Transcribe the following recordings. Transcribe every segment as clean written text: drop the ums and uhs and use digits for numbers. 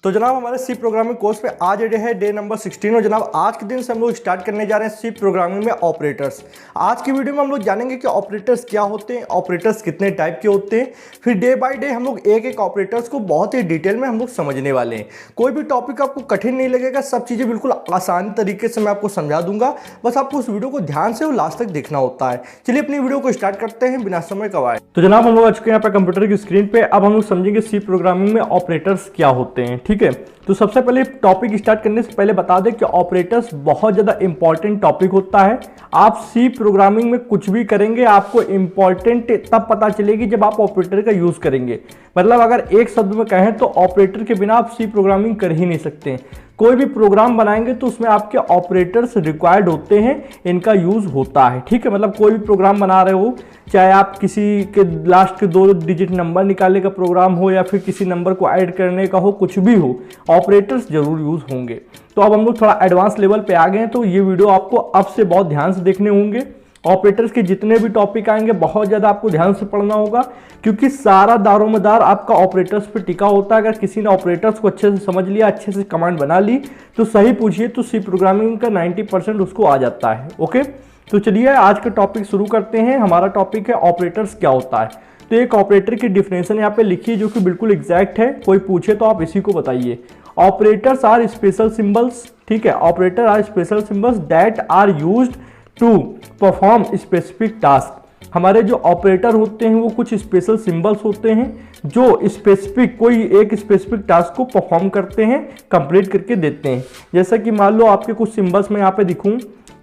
तो जनाब हमारे सी प्रोग्रामिंग कोर्स पे आज डे है डे नंबर 16 और जनाब आज के दिन से हम लोग स्टार्ट करने जा रहे हैं सी प्रोग्रामिंग में ऑपरेटर्स। आज की वीडियो में हम लोग जानेंगे कि ऑपरेटर्स क्या होते हैं, ऑपरेटर्स कितने टाइप के होते हैं, फिर डे बाय डे हम लोग एक एक ऑपरेटर्स को बहुत ही डिटेल में हम लोग समझने वाले हैं। कोई भी टॉपिक आपको कठिन नहीं लगेगा, सब चीज़ें बिल्कुल आसान तरीके से मैं आपको समझा दूंगा, बस आपको उस वीडियो को ध्यान से और लास्ट तक देखना होता है। चलिए अपनी वीडियो को स्टार्ट करते हैं बिना समय गवाए। तो जनाब हम लोग आ चुके हैं यहाँ पे कंप्यूटर की स्क्रीन पे। अब हम लोग समझेंगे सी प्रोग्रामिंग में ऑपरेटर्स क्या होते हैं। ठीक है, तो सबसे पहले टॉपिक स्टार्ट करने से पहले बता दें कि ऑपरेटर्स बहुत ज़्यादा इंपॉर्टेंट टॉपिक होता है। आप सी प्रोग्रामिंग में कुछ भी करेंगे आपको इंपॉर्टेंट तब पता चलेगी जब आप ऑपरेटर का यूज़ करेंगे। मतलब अगर एक शब्द में कहें तो ऑपरेटर के बिना आप सी प्रोग्रामिंग कर ही नहीं सकते। कोई भी प्रोग्राम बनाएंगे तो उसमें आपके ऑपरेटर्स रिक्वायर्ड होते हैं, इनका यूज़ होता है। ठीक है, मतलब कोई भी प्रोग्राम बना रहे हो, चाहे आप किसी के लास्ट के 2 डिजिट नंबर निकालने का प्रोग्राम हो या फिर किसी नंबर को ऐड करने का हो, कुछ भी हो, ऑपरेटर्स जरूर यूज़ होंगे। तो अब हम लोग थोड़ा एडवांस लेवल पे आ गए हैं, तो ये वीडियो आपको अब से बहुत ध्यान से देखने होंगे। ऑपरेटर्स के जितने भी टॉपिक आएंगे बहुत ज़्यादा आपको ध्यान से पढ़ना होगा, क्योंकि सारा दारोमदार आपका ऑपरेटर्स पे टिका होता है। अगर किसी ने ऑपरेटर्स को अच्छे से समझ लिया, अच्छे से कमांड बना ली, तो सही पूछिए तो सी प्रोग्रामिंग का 90% उसको आ जाता है। ओके, तो चलिए आज का टॉपिक शुरू करते हैं। हमारा टॉपिक है ऑपरेटर्स क्या होता है। तो एक ऑपरेटर की डिफिनेशन यहाँ पे लिखिए जो कि बिल्कुल एग्जैक्ट है, कोई पूछे तो आप इसी को बताइए। Operators are special symbols. ठीक है, operator are special symbols that are used to perform specific task. हमारे जो ऑपरेटर होते हैं वो कुछ स्पेशल सिंबल्स होते हैं जो स्पेसिफिक कोई एक स्पेसिफिक टास्क को परफॉर्म करते हैं, कंप्लीट करके देते हैं। जैसा कि मान लो आपके कुछ सिंबल्स मैं यहाँ पे दिखूँ,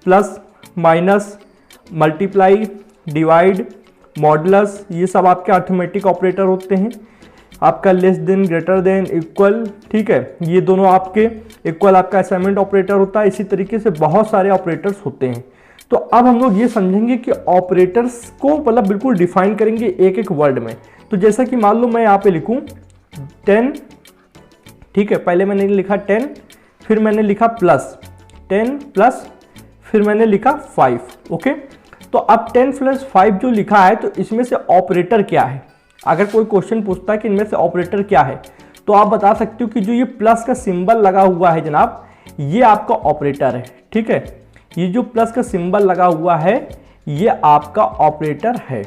plus, minus, multiply, divide, modulus, ये सब आपके अर्थमेटिक ऑपरेटर होते हैं। आपका less than, greater than, equal, ठीक है, ये दोनों आपके इक्वल आपका असाइनमेंट ऑपरेटर होता है। इसी तरीके से बहुत सारे ऑपरेटर्स होते हैं। तो अब हम लोग ये समझेंगे कि ऑपरेटर्स को मतलब बिल्कुल डिफाइन करेंगे एक एक वर्ड में। तो जैसा कि मान लो मैं यहाँ पे लिखूँ 10, ठीक है, पहले मैंने लिखा 10, फिर मैंने लिखा प्लस 10 प्लस, फिर मैंने लिखा 5। ओके, तो अब 10 + 5 जो लिखा है, तो इसमें से ऑपरेटर क्या है। अगर कोई क्वेश्चन पूछता है कि इनमें से ऑपरेटर क्या है, तो आप बता सकते हो कि जो ये प्लस का सिंबल लगा हुआ है जनाब, ये आपका ऑपरेटर है। ठीक है, ये जो प्लस का सिंबल लगा हुआ है ये आपका ऑपरेटर है।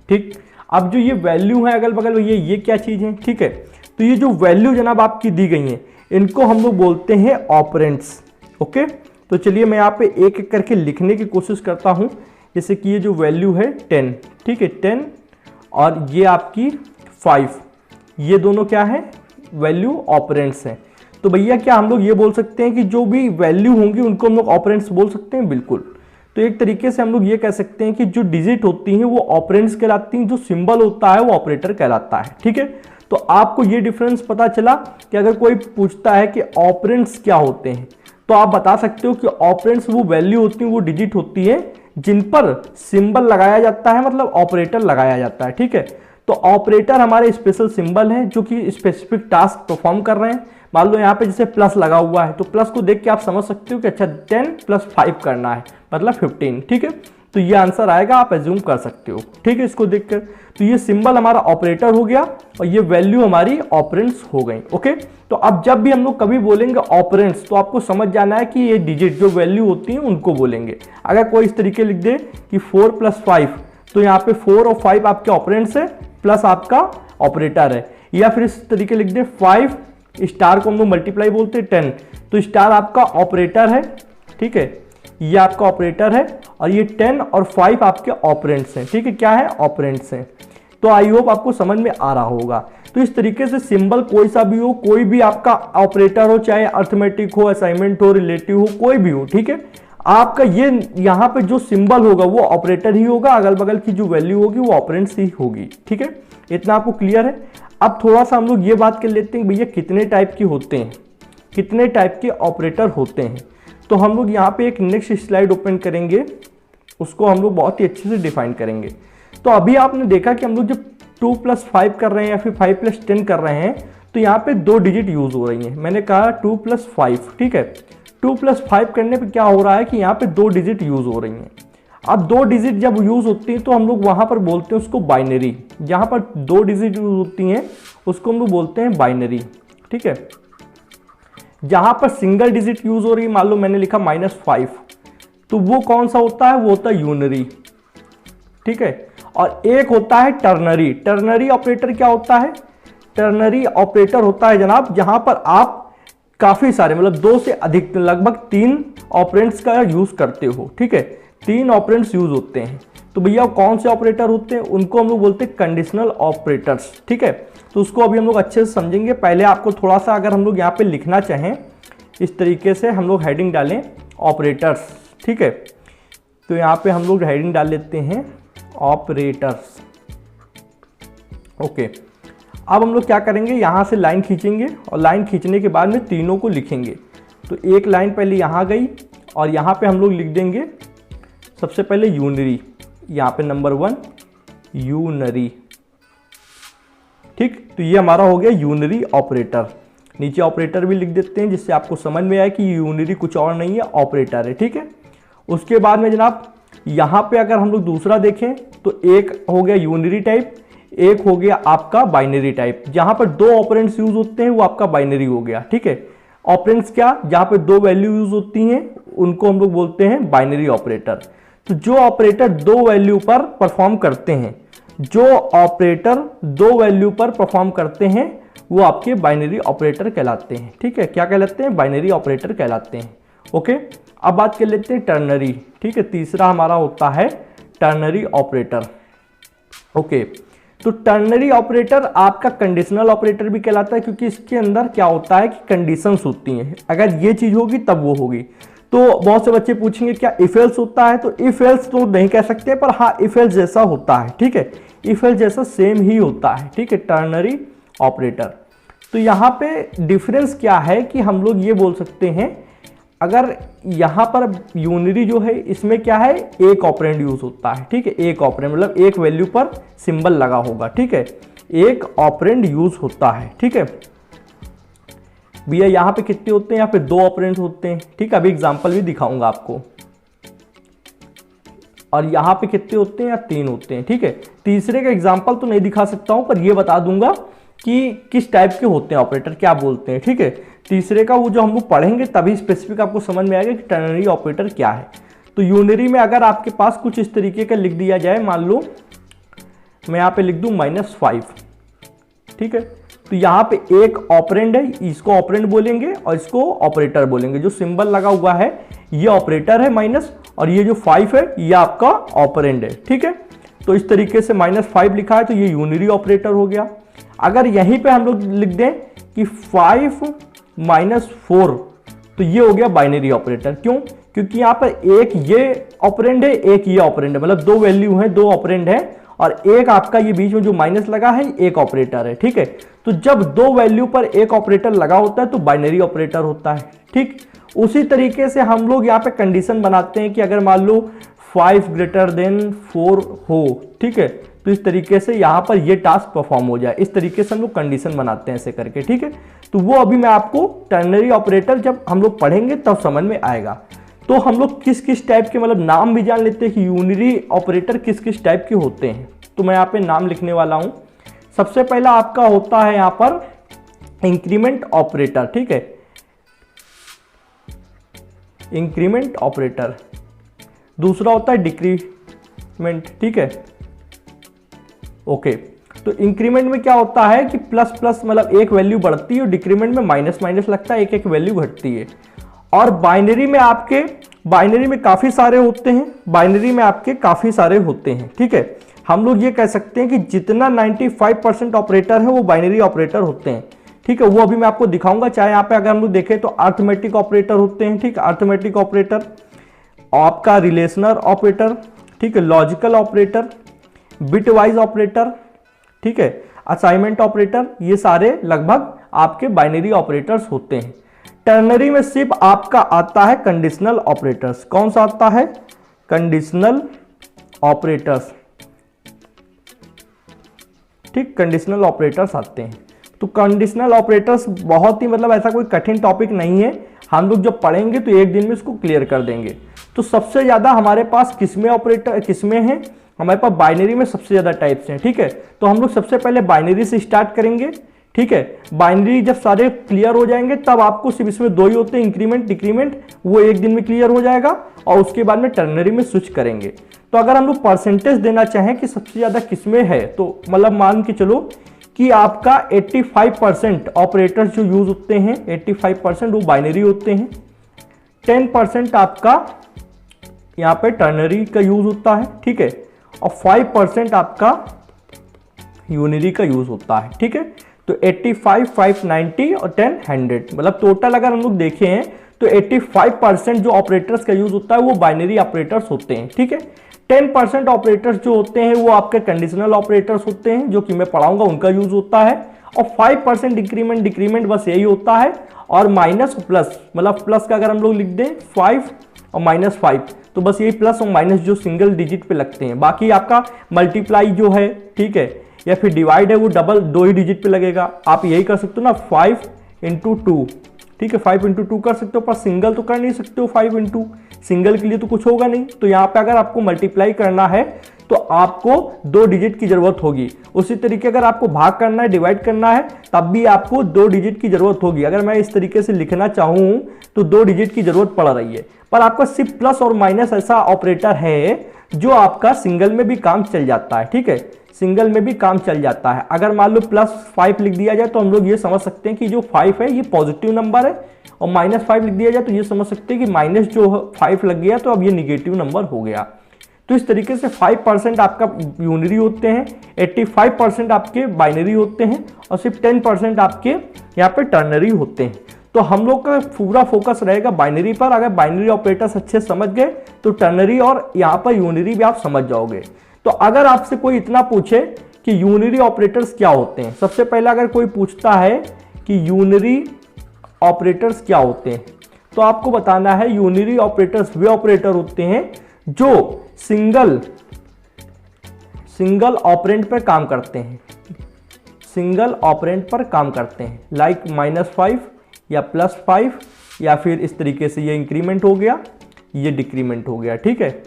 ठीक, अब जो ये वैल्यू है अगल बगल में, ये क्या चीज़ है। ठीक है, तो ये जो वैल्यू जनाब आपकी दी गई है, इनको हम लोग बोलते हैं ऑपरेंड्स। ओके, तो चलिए मैं यहाँ पे एक एक करके लिखने की कोशिश करता हूँ। जैसे कि ये जो वैल्यू है 10, ठीक है, 10 और ये आपकी 5, ये दोनों क्या है, वैल्यू ऑपरेंड्स हैं। तो भैया क्या हम लोग ये बोल सकते हैं कि जो भी वैल्यू होंगी उनको हम लोग ऑपरेंड्स बोल सकते हैं? बिल्कुल। तो एक तरीके से हम लोग ये कह सकते हैं कि जो डिजिट होती हैं वो ऑपरेंड्स कहलाती हैं, जो सिंबल होता है वो ऑपरेटर कहलाता है। ठीक है, तो आपको ये डिफरेंस पता चला कि अगर कोई पूछता है कि ऑपरेंड्स क्या होते हैं, तो आप बता सकते हो कि ऑपरेंड्स वो वैल्यू होती हैं, वो डिजिट होती है जिन पर सिंबल लगाया जाता है, मतलब ऑपरेटर लगाया जाता है। ठीक है, तो ऑपरेटर हमारे स्पेशल सिंबल हैं जो कि स्पेसिफिक टास्क परफॉर्म कर रहे हैं। मान लो यहाँ पे जैसे प्लस लगा हुआ है, तो प्लस को देख के आप समझ सकते हो कि अच्छा 10 + 5 करना है, मतलब 15। ठीक है, तो ये आंसर आएगा, आप एज्यूम कर सकते हो। ठीक है, इसको देखकर तो ये सिंबल हमारा ऑपरेटर हो गया और ये वैल्यू हमारी ऑपरेंड्स हो गई। ओके, तो अब जब भी हम लोग कभी बोलेंगे ऑपरेंड्स, तो आपको समझ जाना है कि ये डिजिट जो वैल्यू होती है उनको बोलेंगे। अगर कोई इस तरीके लिख दे कि 4 + 5, तो यहाँ पे 4 और 5 आपके ऑपरेंड्स है, प्लस आपका ऑपरेटर है। या फिर इस तरीके लिख दे 5 स्टार को हम लोग मल्टीप्लाई बोलते हैं 10, तो स्टार आपका ऑपरेटर है। ठीक है, ये आपका ऑपरेटर है और ये 10 और 5 आपके ऑपरेंड्स हैं। ठीक है, क्या है, ऑपरेंड्स हैं। तो आई होप आपको समझ में आ रहा होगा। तो इस तरीके से सिंबल कोई सा भी हो, कोई भी आपका ऑपरेटर हो, चाहे अर्थमेटिक हो, असाइनमेंट हो, रिलेटिव हो, कोई भी हो, ठीक है, आपका ये यहाँ पे जो सिंबल होगा वो ऑपरेटर ही होगा, अगल बगल की जो वैल्यू होगी वो ऑपरेंड्स ही होगी। ठीक है, इतना आपको क्लियर है। अब थोड़ा सा हम लोग ये बात कर लेते हैं भैया कितने टाइप के होते हैं, कितने टाइप के ऑपरेटर होते हैं। तो हम लोग यहाँ पे एक नेक्स्ट स्लाइड ओपन करेंगे, उसको हम लोग बहुत ही अच्छे से डिफाइन करेंगे। तो अभी आपने देखा कि हम लोग जब 2 + 5 कर रहे हैं या फिर 5 + 10 कर रहे हैं, तो यहाँ पे 2 डिजिट यूज हो रही हैं। मैंने कहा 2 + 5, ठीक है, 2 + 5 करने पे क्या हो रहा है कि यहाँ पे 2 डिजिट यूज हो रही हैं। अब 2 डिजिट जब यूज होती हैं तो हम लोग वहाँ पर बोलते हैं उसको बाइनरी। जहाँ पर 2 डिजिट यूज होती हैं उसको हम लोग बोलते हैं बाइनरी। ठीक है, जहां पर सिंगल डिजिट यूज हो रही है, मान लो मैंने लिखा -5, तो वो कौन सा होता है, वो होता है यूनरी, ठीक है। और एक होता है टर्नरी। टर्नरी ऑपरेटर क्या होता है, टर्नरी ऑपरेटर होता है जनाब जहां पर आप काफी सारे मतलब 2 से अधिक लगभग 3 ऑपरेंड्स का यूज करते हो, ठीक है, 3 ऑपरेंड्स यूज होते हैं। तो भैया कौन से ऑपरेटर होते हैं, उनको हम लोग बोलते हैं कंडीशनल ऑपरेटर्स, ठीक है। तो उसको अभी हम लोग अच्छे से समझेंगे। पहले आपको थोड़ा सा अगर हम लोग यहाँ पे लिखना चाहें इस तरीके से हम लोग हेडिंग डालें ऑपरेटर्स, ठीक है। तो यहाँ पे हम लोग हेडिंग डाल लेते हैं ऑपरेटर्स, ओके। अब हम लोग क्या करेंगे, यहाँ से लाइन खींचेंगे और लाइन खींचने के बाद में तीनों को लिखेंगे। तो एक लाइन पहले यहाँ गई और यहाँ पे हम लोग लिख देंगे सबसे पहले यूनरी, यहाँ पे नंबर 1 यूनरी, ठीक। तो ये हमारा हो गया यूनरी ऑपरेटर। नीचे ऑपरेटर भी लिख देते हैं जिससे आपको समझ में आए कि यूनरी कुछ और नहीं है, ऑपरेटर है, ठीक है। उसके बाद में जनाब यहाँ पे अगर हम लोग दूसरा देखें तो एक हो गया यूनरी टाइप, एक हो गया आपका बाइनरी टाइप। जहां पर 2 ऑपरेंड्स यूज होते हैं वो आपका बाइनरी हो गया, ठीक है। ऑपरेंड्स क्या, जहां पर 2 वैल्यू यूज होती हैं उनको हम लोग बोलते हैं बाइनरी ऑपरेटर। तो जो ऑपरेटर 2 वैल्यू पर परफॉर्म करते हैं, जो ऑपरेटर 2 वैल्यू पर परफॉर्म करते हैं वो आपके बाइनरी ऑपरेटर कहलाते हैं, ठीक है। क्या कहलाते हैं, बाइनरी ऑपरेटर कहलाते हैं, ओके। अब बात कर लेते हैं टर्नरी, ठीक है। तीसरा हमारा होता है टर्नरी ऑपरेटर, ओके। तो टर्नरी ऑपरेटर आपका कंडीशनल ऑपरेटर भी कहलाता है, क्योंकि इसके अंदर क्या होता है कि कंडीशंस होती हैं, अगर ये चीज होगी तब वो होगी। तो बहुत से बच्चे पूछेंगे क्या इफ एल्स होता है, तो इफ एल्स तो नहीं कह सकते, पर हाँ इफ एल्स जैसा होता है, ठीक है। इफ एल्स जैसा सेम ही होता है, ठीक है, टर्नरी ऑपरेटर। तो यहाँ पे डिफरेंस क्या है कि हम लोग ये बोल सकते हैं, अगर यहाँ पर यूनरी जो है इसमें क्या है, एक ऑपरेंड यूज होता है, ठीक है। एक ऑपरेंड मतलब एक वैल्यू पर सिंबल लगा होगा, ठीक है, एक ऑपरेंड यूज होता है, ठीक है। भैया यहाँ पे कितने होते हैं, यहाँ पे 2 ऑपरेंड होते हैं, ठीक है। अभी एग्जांपल भी दिखाऊंगा आपको। और यहाँ पे कितने होते हैं, या 3 होते हैं, ठीक है। तीसरे का एग्जाम्पल तो नहीं दिखा सकता हूं, पर ये बता दूंगा कि किस टाइप के होते हैं ऑपरेटर, क्या बोलते हैं, ठीक है। तीसरे का वो जो हम लोग पढ़ेंगे तभी स्पेसिफिक आपको समझ में आएगा कि टर्नरी ऑपरेटर क्या है। तो यूनरी में अगर आपके पास कुछ इस तरीके का लिख दिया जाए, मान लो मैं यहाँ पे लिख दूं -5, ठीक है। तो यहाँ पे एक ऑपरेंड है, इसको ऑपरेंड बोलेंगे और इसको ऑपरेटर बोलेंगे। जो सिंबल लगा हुआ है ये ऑपरेटर है माइनस, और ये जो 5 है ये आपका ऑपरेंड है, ठीक है। तो इस तरीके से -5 लिखा है तो ये यूनरी ऑपरेटर हो गया। अगर यहीं पे हम लोग लिख दें कि 5 - 4, तो ये हो गया बाइनरी ऑपरेटर। क्यों, क्योंकि यहाँ पर एक ये ऑपरेंड है, एक ये ऑपरेंड है, मतलब 2 वैल्यू हैं, 2 ऑपरेंड है, और एक आपका ये बीच में जो माइनस लगा है एक ऑपरेटर है, ठीक है। तो जब 2 वैल्यू पर एक ऑपरेटर लगा होता है तो बाइनरी ऑपरेटर होता है, ठीक। उसी तरीके से हम लोग यहाँ पे कंडीशन बनाते हैं कि अगर मान लो 5 > 4 हो, ठीक है, तो इस तरीके से यहाँ पर ये टास्क परफॉर्म हो जाए। इस तरीके से हम लोग कंडीशन बनाते हैं ऐसे करके, ठीक है। तो वो अभी मैं आपको टर्नरी ऑपरेटर जब हम लोग पढ़ेंगे तब समझ में आएगा। तो हम लोग किस किस टाइप के मतलब नाम भी जान लेते हैं कि यूनरी ऑपरेटर किस किस टाइप के होते हैं। तो मैं यहाँ पे नाम लिखने वाला हूँ। सबसे पहला आपका होता है यहाँ पर इंक्रीमेंट ऑपरेटर, ठीक है, इंक्रीमेंट ऑपरेटर। दूसरा होता है डिक्रीमेंट, ठीक है, ओके। तो इंक्रीमेंट में क्या होता है कि प्लस प्लस मतलब एक वैल्यू बढ़ती है, और डिक्रीमेंट में माइनस माइनस लगता है, एक एक वैल्यू घटती है। और बाइनरी में आपके काफी सारे होते हैं, बाइनरी में आपके काफी सारे होते हैं, ठीक है। हम लोग ये कह सकते हैं कि जितना 95% ऑपरेटर है वो बाइनरी ऑपरेटर होते हैं, ठीक है। वो अभी मैं आपको दिखाऊंगा। चाहे यहाँ पे अगर हम लोग देखें तो अर्थमेटिक ऑपरेटर होते हैं, ठीक है, अर्थमेटिक ऑपरेटर, आपका रिलेशनल ऑपरेटर, ठीक है, लॉजिकल ऑपरेटर, बिटवाइज ऑपरेटर, ठीक है, असाइनमेंट ऑपरेटर, ये सारे लगभग आपके बाइनरी ऑपरेटर्स होते हैं। टर्नरी में सिर्फ आपका आता है कंडीशनल ऑपरेटर्स। कौन सा आता है, कंडीशनल ऑपरेटर्स, ठीक, कंडीशनल ऑपरेटर्स आते हैं। तो कंडीशनल ऑपरेटर्स बहुत ही मतलब ऐसा कोई कठिन टॉपिक नहीं है, हम लोग जब पढ़ेंगे तो एक दिन में इसको क्लियर कर देंगे। तो सबसे ज्यादा हमारे पास किसमें ऑपरेटर किसमें है, हमारे पास बाइनरी में सबसे ज्यादा टाइप्स हैं, ठीक है। तो हम लोग सबसे पहले बाइनरी से स्टार्ट करेंगे, ठीक है। बाइनरी जब सारे क्लियर हो जाएंगे तब आपको सिर्फ इसमें दो ही होते हैं, इंक्रीमेंट डिक्रीमेंट, वो एक दिन में क्लियर हो जाएगा और उसके बाद में टर्नरी में स्विच करेंगे। तो अगर हम लोग परसेंटेज देना चाहें कि सबसे ज्यादा किसमें है, तो मतलब मान के चलो कि आपका 85% ऑपरेटर्स जो यूज होते हैं 85% वो बाइनरी होते हैं, 10% आपका यहाँ पे टर्नरी का यूज होता है, ठीक है, और 5% आपका यूनिरी का यूज होता है, ठीक है। तो 85, 590 और 10, 100, मतलब टोटल अगर हम लोग देखें तो 85% जो ऑपरेटर्स का यूज होता है वो बाइनरी ऑपरेटर्स होते हैं, ठीक है। 10% ऑपरेटर्स जो होते हैं वो आपके कंडीशनल ऑपरेटर्स होते हैं, जो कि मैं पढ़ाऊंगा, उनका यूज होता है। और 5% इंक्रीमेंट डिक्रीमेंट बस यही होता है, और माइनस प्लस, मतलब प्लस का अगर हम लोग लिख दें 5 और -5, तो बस यही प्लस और माइनस जो सिंगल डिजिट पे लगते हैं। बाकी आपका मल्टीप्लाई जो है, ठीक है, या फिर डिवाइड है, वो डबल 2 ही डिजिट पे लगेगा। आप यही कर सकते हो ना, 5 × 2, ठीक है, 5 × 2 कर सकते हो, पर सिंगल तो कर नहीं सकते हो 5 × सिंगल के लिए तो कुछ होगा नहीं। तो यहाँ पे अगर आपको मल्टीप्लाई करना है तो आपको 2 डिजिट की जरूरत होगी। उसी तरीके अगर आपको भाग करना है, डिवाइड करना है, तब भी आपको 2 डिजिट की जरूरत होगी। अगर मैं इस तरीके से लिखना चाहूँ तो 2 डिजिट की जरूरत पड़ रही है, पर आपका सिर्फ प्लस और माइनस ऐसा ऑपरेटर है जो आपका सिंगल में भी काम चल जाता है, ठीक है, सिंगल में भी काम चल जाता है। अगर मान लो +5 लिख दिया जाए तो हम लोग ये समझ सकते हैं कि जो 5 है ये पॉजिटिव नंबर है, और -5 लिख दिया जाए तो ये समझ सकते हैं कि माइनस जो 5 लग गया तो अब ये निगेटिव नंबर हो गया। तो इस तरीके से 5% आपका यूनिरी होते हैं, 85% आपके बाइनरी होते हैं, और सिर्फ 10% आपके यहाँ पे टर्नरी होते हैं। तो हम लोग का पूरा फोकस रहेगा बाइनरी पर। अगर बाइनरी ऑपरेटर्स अच्छे समझ गए तो टर्नरी और यहाँ पर यूनिरी भी आप समझ जाओगे। तो अगर आपसे कोई इतना पूछे कि यूनिरी ऑपरेटर्स क्या होते हैं, सबसे पहले अगर कोई पूछता है कि यूनिरी ऑपरेटर्स क्या होते हैं, तो आपको बताना है यूनिरी ऑपरेटर्स वे ऑपरेटर होते हैं जो सिंगल ऑपरेंड पर काम करते हैं, सिंगल ऑपरेंड पर काम करते हैं, लाइक -5 या +5, या फिर इस तरीके से ये इंक्रीमेंट हो गया, ये डिक्रीमेंट हो गया, ठीक है,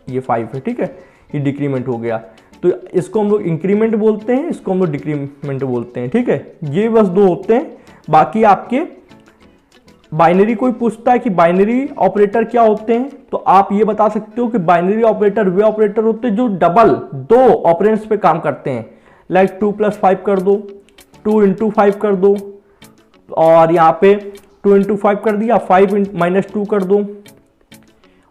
ये 5 है, ठीक है, ये डिक्रीमेंट हो गया। तो इसको हम लोग इंक्रीमेंट बोलते हैं, इसको हम लोग डिक्रीमेंट बोलते हैं, ठीक है। ये बस 2 होते हैं। बाकी आपके बाइनरी कोई पूछता है कि बाइनरी ऑपरेटर क्या होते हैं, तो आप ये बता सकते हो कि बाइनरी ऑपरेटर वे ऑपरेटर होते हैं जो डबल 2 ऑपरेंड्स पे काम करते हैं, लाइक 2 + 5 कर दो, 2 × 5 कर दो, और यहाँ पे 2 × 5 कर दिया, 5 -2 कर दो,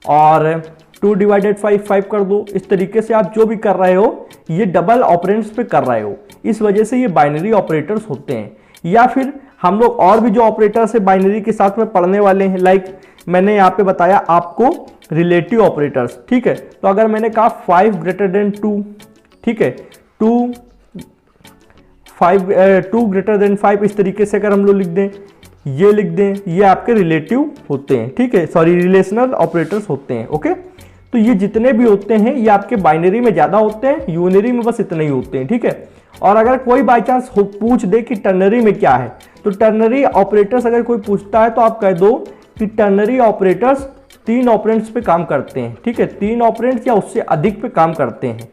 और 2 / 5 कर दो। इस तरीके से आप जो भी कर रहे हो ये डबल ऑपरेंड्स पे कर रहे हो, इस वजह से ये बाइनरी ऑपरेटर्स होते हैं। या फिर हम लोग और भी जो ऑपरेटर्स है बाइनरी के साथ में पढ़ने वाले हैं, लाइक मैंने यहाँ पे बताया आपको रिलेटिव ऑपरेटर्स, ठीक है। तो अगर मैंने कहा 5 > 2, ठीक है, 2 > 5, इस तरीके से अगर हम लोग लिख दें, ये लिख दें, ये आपके रिलेटिव होते हैं, ठीक है, सॉरी रिलेशनल ऑपरेटर्स होते हैं, ओके। तो ये जितने भी होते हैं ये आपके बाइनरी में ज्यादा होते हैं, यूनिरी में बस इतने ही होते हैं, ठीक है। और अगर कोई बाई चांस पूछ दे कि टर्नरी में क्या है, तो टर्नरी ऑपरेटर्स अगर कोई पूछता है तो आप कह दो कि टर्नरी ऑपरेटर्स 3 ऑपरेंड्स पे काम करते हैं, ठीक है, 3 ऑपरेंड्स या उससे अधिक पे काम करते हैं,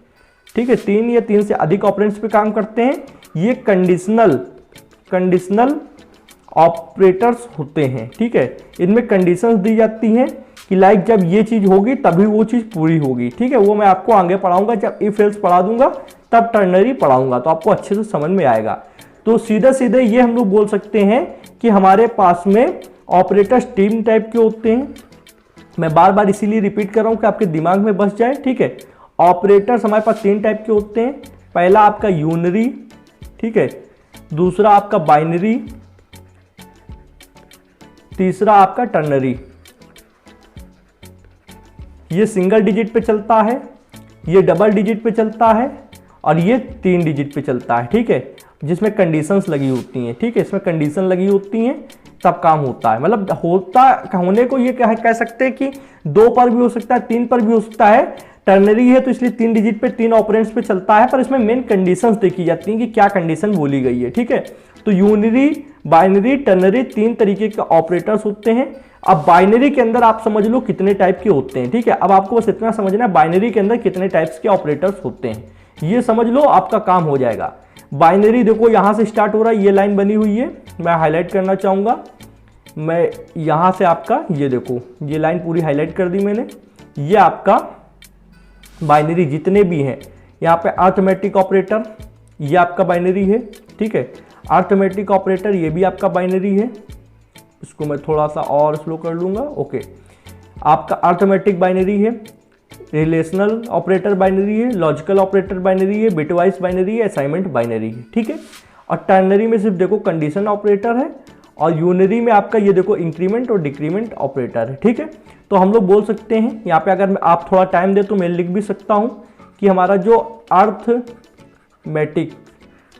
ठीक है, 3 या 3 से अधिक ऑपरेंड्स पे काम करते हैं। ये कंडीशनल ऑपरेटर्स होते हैं, ठीक है। इनमें कंडीशंस दी जाती हैं कि लाइक जब ये चीज होगी तभी वो चीज पूरी होगी, ठीक है। वो मैं आपको आगे पढ़ाऊंगा, जब इफ एल्स पढ़ा दूंगा तब टर्नरी पढ़ाऊंगा, तो आपको अच्छे से समझ में आएगा। तो सीधे सीधे ये हम लोग बोल सकते हैं कि हमारे पास में ऑपरेटर्स 3 टाइप के होते हैं। मैं बार बार इसीलिए रिपीट कर रहा हूं कि आपके दिमाग में बस जाए, ठीक है। ऑपरेटर्स हमारे पास 3 टाइप के होते हैं। पहला आपका यूनरी, ठीक है, दूसरा आपका बाइनरी, तीसरा आपका टर्नरी। ये सिंगल डिजिट पे चलता है, ये डबल डिजिट पे चलता है, और ये 3 डिजिट पे चलता है, ठीक है, जिसमें कंडीशंस लगी होती हैं, ठीक है, इसमें कंडीशन लगी होती हैं तब काम होता है। मतलब होने को ये कह सकते हैं कि 2 पर भी हो सकता है, 3 पर भी हो सकता है। टर्नरी है तो इसलिए 3 डिजिट पे 3 ऑपरेंड्स पे चलता है, पर इसमें मेन कंडीशंस देखी जाती हैं कि क्या कंडीशन बोली गई है, ठीक है। तो यूनिरी, बाइनरी, टर्नरी 3 तरीके के ऑपरेटर्स होते हैं। अब बाइनरी के अंदर आप समझ लो कितने टाइप के होते हैं, ठीक है। अब आपको बस इतना समझना है बाइनरी के अंदर कितने टाइप्स के ऑपरेटर्स होते हैं, ये समझ लो आपका काम हो जाएगा। बाइनरी देखो यहाँ से स्टार्ट हो रहा है, ये लाइन बनी हुई है, मैं हाईलाइट करना चाहूँगा। मैं यहाँ से आपका ये देखो ये लाइन पूरी हाईलाइट कर दी मैंने। ये आपका बाइनरी जितने भी हैं, यहाँ पे अर्थमेटिक ऑपरेटर ये आपका बाइनरी है, ठीक है। अर्थमेटिक ऑपरेटर ये भी आपका बाइनरी है। इसको मैं थोड़ा सा और स्लो कर लूँगा, ओके। आपका अर्थमेटिक बाइनरी है, रिलेशनल ऑपरेटर बाइनरी है, लॉजिकल ऑपरेटर बाइनरी है, बिटवाइज बाइनरी है, असाइनमेंट बाइनरी है, ठीक है। और टर्नरी में सिर्फ देखो कंडीशन ऑपरेटर है, और यूनरी में आपका ये देखो इंक्रीमेंट और डिक्रीमेंट ऑपरेटर है, ठीक है। तो हम लोग बोल सकते हैं यहाँ पे, अगर आप थोड़ा टाइम दे तो मैं लिख भी सकता हूँ कि हमारा जो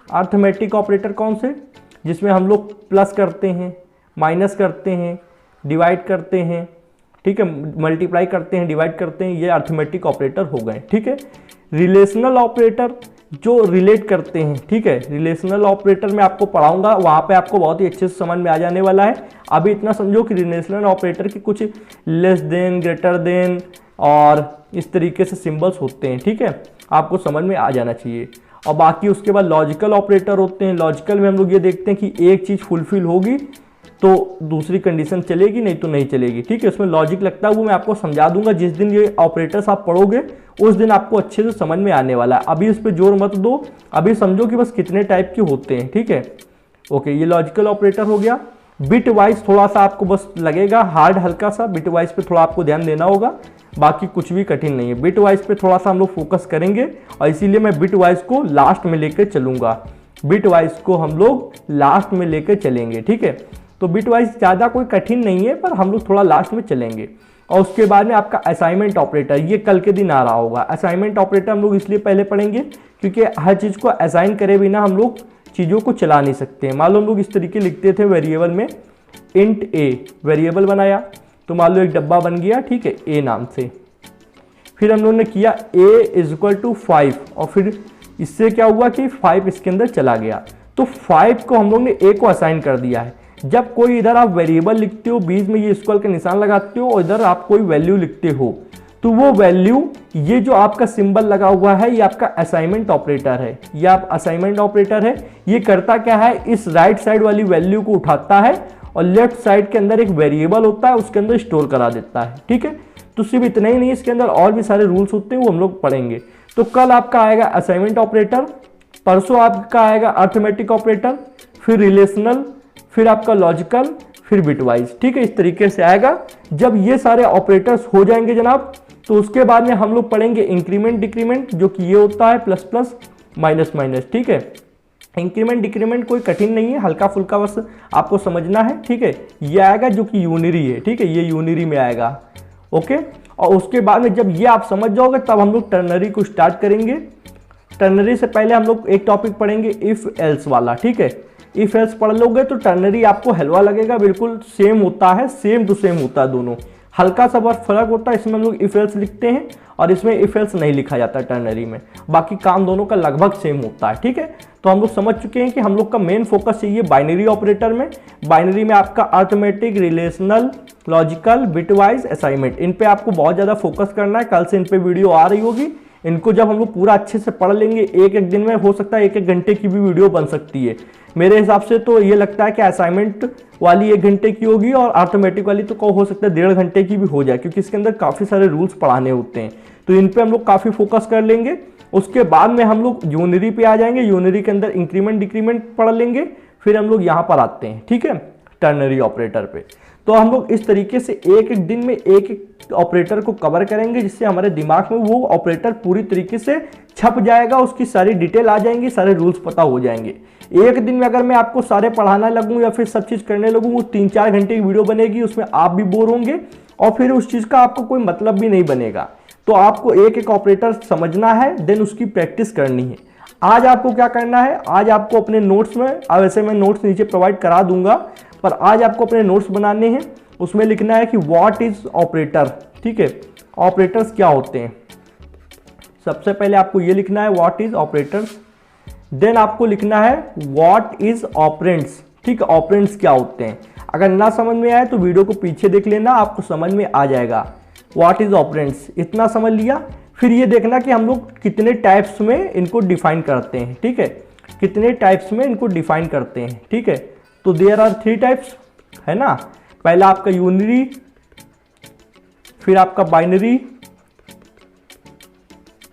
अर्थमेटिक ऑपरेटर कौन से, जिसमें हम लोग प्लस करते हैं, माइनस करते हैं, डिवाइड करते हैं, ठीक है, मल्टीप्लाई करते हैं, डिवाइड करते हैं, ये अर्थमेटिक ऑपरेटर हो गए, ठीक है। रिलेशनल ऑपरेटर जो रिलेट करते हैं, ठीक है, रिलेशनल ऑपरेटर में आपको पढ़ाऊंगा, वहाँ पे आपको बहुत ही अच्छे से समझ में आ जाने वाला है। अभी इतना समझो कि रिलेशनल ऑपरेटर के कुछ लेस देन, ग्रेटर देन और इस तरीके से सिंबल्स होते हैं, ठीक है, आपको समझ में आ जाना चाहिए। और बाकी उसके बाद लॉजिकल ऑपरेटर होते हैं। लॉजिकल में हम लोग ये देखते हैं कि एक चीज़ फुलफिल होगी तो दूसरी कंडीशन चलेगी, नहीं तो नहीं चलेगी, ठीक है। उसमें लॉजिक लगता है, वो मैं आपको समझा दूंगा। जिस दिन ये ऑपरेटर्स आप पढ़ोगे उस दिन आपको अच्छे से समझ में आने वाला है। अभी इस पर जोर मत दो, अभी समझो कि बस कितने टाइप के होते हैं, ठीक है। ओके, ये लॉजिकल ऑपरेटर हो गया। बिट वाइज थोड़ा सा आपको बस लगेगा हार्ड, हल्का सा बिट वाइज पे थोड़ा आपको ध्यान देना होगा, बाकी कुछ भी कठिन नहीं है। बिट वाइज पे थोड़ा सा हम लोग फोकस करेंगे और इसीलिए मैं बिट वाइज को लास्ट में लेकर चलूंगा। बिट वाइज को हम लोग लास्ट में लेकर चलेंगे, ठीक है। तो बिट वाइज ज़्यादा कोई कठिन नहीं है, पर हम लोग थोड़ा लास्ट में चलेंगे। और उसके बाद में आपका असाइनमेंट ऑपरेटर, ये कल के दिन आ रहा होगा। असाइनमेंट ऑपरेटर हम लोग इसलिए पहले पढ़ेंगे क्योंकि हर चीज़ को असाइन करे बिना हम लोग चीज़ों को चला नहीं सकते हैं। मान लो हम लोग इस तरीके लिखते थे वेरिएबल में, इंट ए वेरिएबल बनाया, तो मान लो एक डब्बा बन गया, ठीक है, ए नाम से। फिर हम लोगों ने किया a इज इक्वल टू 5, और फिर इससे क्या हुआ कि 5 इसके अंदर चला गया। तो 5 को हम लोग ने a को असाइन कर दिया है। जब कोई इधर आप वेरिएबल लिखते हो, बीच में ये इक्वल का निशान लगाते हो और इधर आप कोई वैल्यू लिखते हो, तो वो वैल्यू, ये जो आपका सिंबल लगा हुआ है, ये आपका असाइनमेंट ऑपरेटर है। ये आप असाइनमेंट ऑपरेटर है। ये करता क्या है, इस राइट साइड वाली वैल्यू को उठाता है और लेफ्ट साइड के अंदर एक वेरिएबल होता है, उसके अंदर स्टोर करा देता है, ठीक है। तो सिर्फ इतना ही नहीं, इसके अंदर और भी सारे रूल्स होते हैं, वो हम लोग पढ़ेंगे। तो कल आपका आएगा असाइनमेंट ऑपरेटर, परसों आपका आएगा अर्थमेटिक ऑपरेटर, फिर रिलेशनल, फिर आपका लॉजिकल, फिर बिटवाइज, ठीक है। इस तरीके से आएगा। जब ये सारे ऑपरेटर्स हो जाएंगे जनाब, तो उसके बाद में हम लोग पढ़ेंगे इंक्रीमेंट डिक्रीमेंट, जो कि ये होता है प्लस प्लस माइनस माइनस, ठीक है। इंक्रीमेंट डिक्रीमेंट कोई कठिन नहीं है, हल्का फुल्का बस आपको समझना है, ठीक है। ये आएगा जो कि यूनिरी है, ठीक है, ये यूनिरी में आएगा, ओके। और उसके बाद में जब ये आप समझ जाओगे तब हम लोग टर्नरी को स्टार्ट करेंगे। टर्नरी से पहले हम लोग एक टॉपिक पढ़ेंगे इफ एल्स वाला, ठीक है। इफ एल्स पढ़ लोगे तो टर्नरी आपको हलवा लगेगा, बिल्कुल सेम होता है, सेम टू सेम होता है दोनों। हल्का सा बहुत फर्क होता है, इसमें हम लोग इफ एल्स लिखते हैं और इसमें इफ एल्स नहीं लिखा जाता टर्नरी में। बाकी काम दोनों का लगभग सेम होता है, ठीक है। तो हम लोग समझ चुके हैं कि हम लोग का मेन फोकस चाहिए बाइनरी ऑपरेटर में। बाइनरी में आपका arithmetic, relational, logical, bitwise, assignment, इन पे आपको बहुत ज़्यादा फोकस करना है। कल से इन पे वीडियो आ रही होगी। इनको जब हम लोग पूरा अच्छे से पढ़ लेंगे, एक एक दिन में हो सकता है 1-1 घंटे की भी वीडियो बन सकती है। मेरे हिसाब से तो ये लगता है कि असाइनमेंट वाली 1 घंटे की होगी और अर्थमेटिक वाली तो हो सकता है 1.5 घंटे की भी हो जाए, क्योंकि इसके अंदर काफ़ी सारे रूल्स पढ़ाने होते हैं। तो इन पे हम लोग काफ़ी फोकस कर लेंगे। उसके बाद में हम लोग यूनिरी पे आ जाएंगे। यूनिरी के अंदर इंक्रीमेंट डिक्रीमेंट पढ़ लेंगे। फिर हम लोग यहाँ पर आते हैं, ठीक है, टर्नरी ऑपरेटर पे। तो हम लोग इस तरीके से एक एक दिन में एक एक ऑपरेटर को कवर करेंगे, जिससे हमारे दिमाग में वो ऑपरेटर पूरी तरीके से छप जाएगा, उसकी सारी डिटेल आ जाएंगी, सारे रूल्स पता हो जाएंगे। एक दिन में अगर मैं आपको सारे पढ़ाना लगूँ या फिर सब चीज़ करने लगूँ, वो 3-4 घंटे की वीडियो बनेगी, उसमें आप भी बोर होंगे और फिर उस चीज़ का आपको कोई मतलब भी नहीं बनेगा। तो आपको एक एक ऑपरेटर समझना है, देन उसकी प्रैक्टिस करनी है। आज आपको क्या करना है, आज आपको अपने नोट्स में, वैसे मैं नोट्स नीचे प्रोवाइड करा दूंगा, पर आज आपको अपने नोट्स बनाने हैं। उसमें लिखना है कि व्हाट इज ऑपरेटर, ठीक है, ऑपरेटर्स क्या होते हैं। सबसे पहले आपको ये लिखना है व्हाट इज ऑपरेटर्स, देन आपको लिखना है व्हाट इज ऑपरेंड्स, ठीक है, ऑपरेंड्स क्या होते हैं। अगर ना समझ में आए तो वीडियो को पीछे देख लेना, आपको समझ में आ जाएगा। व्हाट इज ऑपरेंड्स इतना समझ लिया। फिर ये देखना कि हम लोग कितने टाइप्स में इनको डिफाइन करते हैं, ठीक है। कितने टाइप्स में इनको डिफाइन करते हैं, ठीक है। तो देयर आर 3 टाइप्स, है ना। पहला आपका यूनरी, फिर आपका बाइनरी,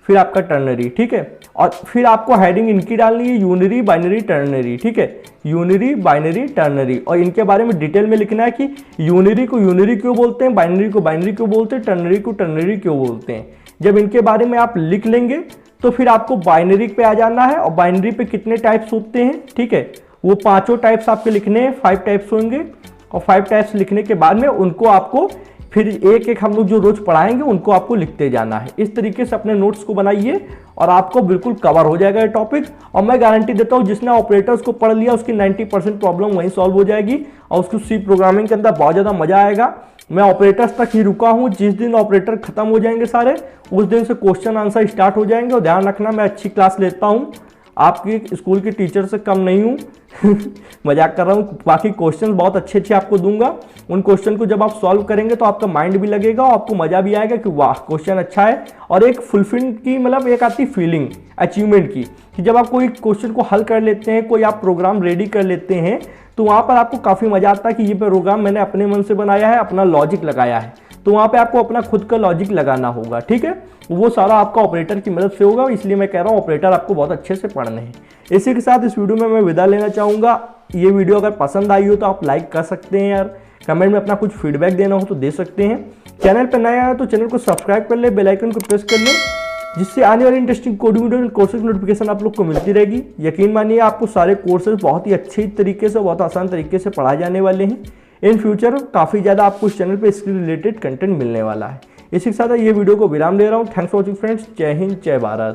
फिर आपका टर्नरी, ठीक है। और फिर आपको हेडिंग इनकी डालनी है, यूनरी, बाइनरी, टर्नरी, ठीक है। यूनरी, बाइनरी, टर्नरी, और इनके बारे में डिटेल में लिखना है कि यूनरी को यूनरी क्यों बोलते हैं, बाइनरी को बाइनरी क्यों बोलते हैं, टर्नरी को टर्नरी क्यों बोलते हैं। जब इनके बारे में आप लिख लेंगे तो फिर आपको बाइनरी पे आ जाना है, और बाइनरी पे कितने टाइप्स होते हैं, ठीक है, वो 5 टाइप्स आपके लिखने हैं, 5 टाइप्स होंगे। और 5 टाइप्स लिखने के बाद में उनको आपको फिर एक एक हम लोग जो रोज पढ़ाएंगे उनको आपको लिखते जाना है। इस तरीके से अपने नोट्स को बनाइए और आपको बिल्कुल कवर हो जाएगा ये टॉपिक। और मैं गारंटी देता हूँ जिसने ऑपरेटर्स को पढ़ लिया उसकी 90% प्रॉब्लम वहीं सॉल्व हो जाएगी और उसको सी प्रोग्रामिंग के अंदर बहुत ज़्यादा मजा आएगा। मैं ऑपरेटर्स तक ही रुका हूँ, जिस दिन ऑपरेटर खत्म हो जाएंगे सारे उस दिन से क्वेश्चन आंसर स्टार्ट हो जाएंगे। और ध्यान रखना मैं अच्छी क्लास लेता हूँ, आपकी स्कूल के टीचर से कम नहीं हूँ मजाक कर रहा हूँ। बाकी क्वेश्चन बहुत अच्छे अच्छे आपको दूंगा, उन क्वेश्चन को जब आप सॉल्व करेंगे तो आपका माइंड भी लगेगा और आपको मजा भी आएगा कि वाह क्वेश्चन अच्छा है। और एक फुलफिल की मतलब एक आती फीलिंग अचीवमेंट की कि जब आप कोई क्वेश्चन को हल कर लेते हैं, कोई आप प्रोग्राम रेडी कर लेते हैं तो वहाँ पर आपको काफ़ी मजा आता है कि ये प्रोग्राम मैंने अपने मन से बनाया है, अपना लॉजिक लगाया है। तो वहाँ पे आपको अपना खुद का लॉजिक लगाना होगा, ठीक है। वो सारा आपका ऑपरेटर की मदद से होगा, इसलिए मैं कह रहा हूँ ऑपरेटर आपको बहुत अच्छे से पढ़ने हैं। इसी के साथ इस वीडियो में मैं विदा लेना चाहूँगा। ये वीडियो अगर पसंद आई हो तो आप लाइक कर सकते हैं यार, कमेंट में अपना कुछ फीडबैक देना हो तो दे सकते हैं। चैनल पर नया है तो चैनल को सब्सक्राइब कर ले, बेल आइकन को प्रेस कर ले, जिससे आने वाली interesting coding video courses notification आप लोग को मिलती रहेगी। यकीन मानिए आपको सारे कोर्सेज बहुत ही अच्छी तरीके से, बहुत आसान तरीके से पढ़ाए जाने वाले हैं। इन फ्यूचर काफ़ी ज़्यादा आपको इस चैनल पे इसके रिलेटेड कंटेंट मिलने वाला है। इसी के साथ ये वीडियो को विराम दे रहा हूँ। Thanks for watching friends. जय हिंद, जय भारत।